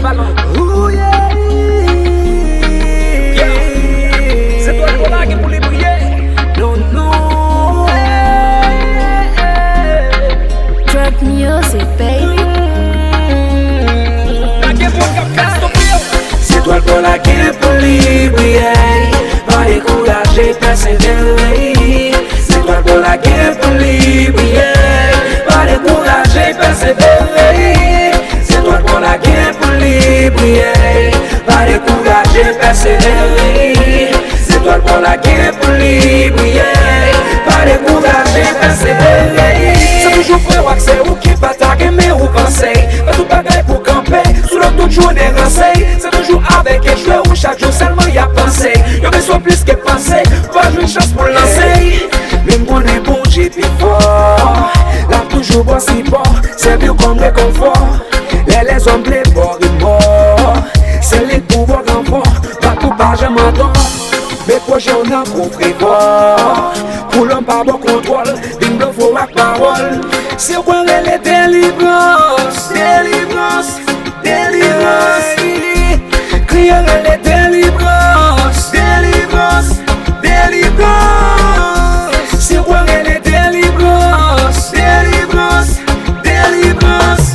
valant. Ooh yeah. C'est toi le là qui pour les briller. Non, non. Track music, baby. C'est toi le là qui pour les briller. Pas décourager, persévérer. C'est toi le là qui pour les briller. Pas décourager, persévérer. C'est toi le là qui pour les briller. Pas décourager, persévérer. C'est toi le là qui pour les briller. Pas décourager, persévérer. C'est toujours frère accès ou qui t'attaquer mais ou conseil. Pas tout bagaille pour camper. Sous le toute journée rancée. C'est toujours avec et jouer ou chaque jour seulement y a pensé. Y'a besoin plus que penser. Pas une chance pour lancer. Même qu'on est bon, j'ai plus fort. Là toujours bon si bon. C'est mieux comme réconfort. Les hommes les bords et morts. C'est les pouvoirs d'enfant. Pas tout pas jamais m'entends. Mes projets on a compris fort. Pour l'homme pas bon contrôle. Il me faut la parole. C'est quoi les délivrances. Délivrance. Délivrance. Crier les délivrances. Délivrance. Délivrance. C'est quoi les délivrances. Délivrance. Délivrance.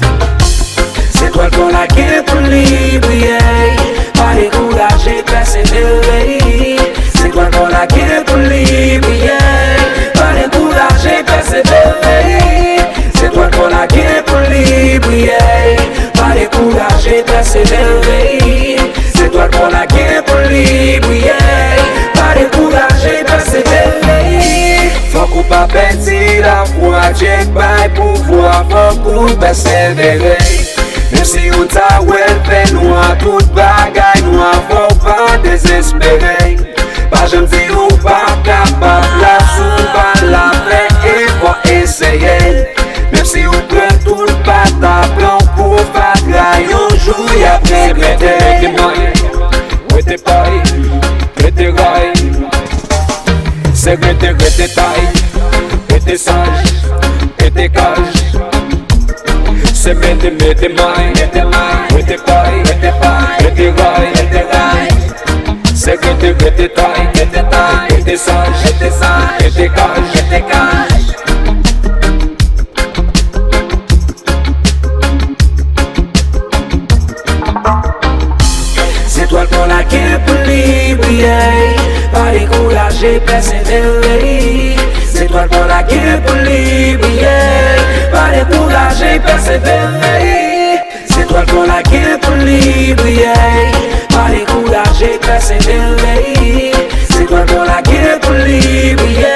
C'est toi le là qui est pour libérer. Pas décourager, persévérer. C'est toi le là qui est pour libérer. Pas décourager, persévérer. C'est toi le là qui est pour libérer. Pas décourager, persévérer. C'est toi le là qui est pour libérer. Pas décourager, persévérer. Faut qu'on pas perdre la foi. J'ai pas pouvoir, faut qu'on persévérer. Même si on t'a fait nous à toute bagaille, nous faut pas désespérer. Pas jamais dire ou pas capable, la sous pas la paix et faut essayer. Même si on prend tout le bata blanc pour bagaille, un jour y'a répété. Rete pai, rete rai. C'est rete taille, rete sage, rete cage. C'est mette main, rete pai, rete rai. C'est rete taille, rete sage, rete cage. C'est toi le là qui est pour libérer. Pas décourager, persévérer. C'est toi le là qui est pour libérer. Pas décourager, persévérer. C'est toi le là qui est pour libérer. Pas décourager, persévérer. C'est toi le là qui est pour libérer.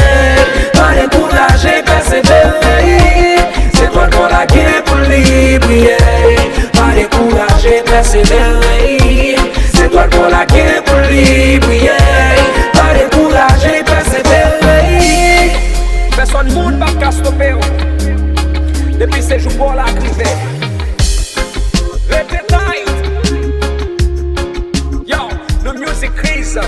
Pas décourager, persévérer. C'est toi le là qui est pour libérer. Pas décourager, persévérer. C'est toi le là qui est pour libérer. Pas décourager, persévérer. Personne monde va qu'à stopper. Depuis ces jours pour la criver. Rete tight. Yo, the music crazy.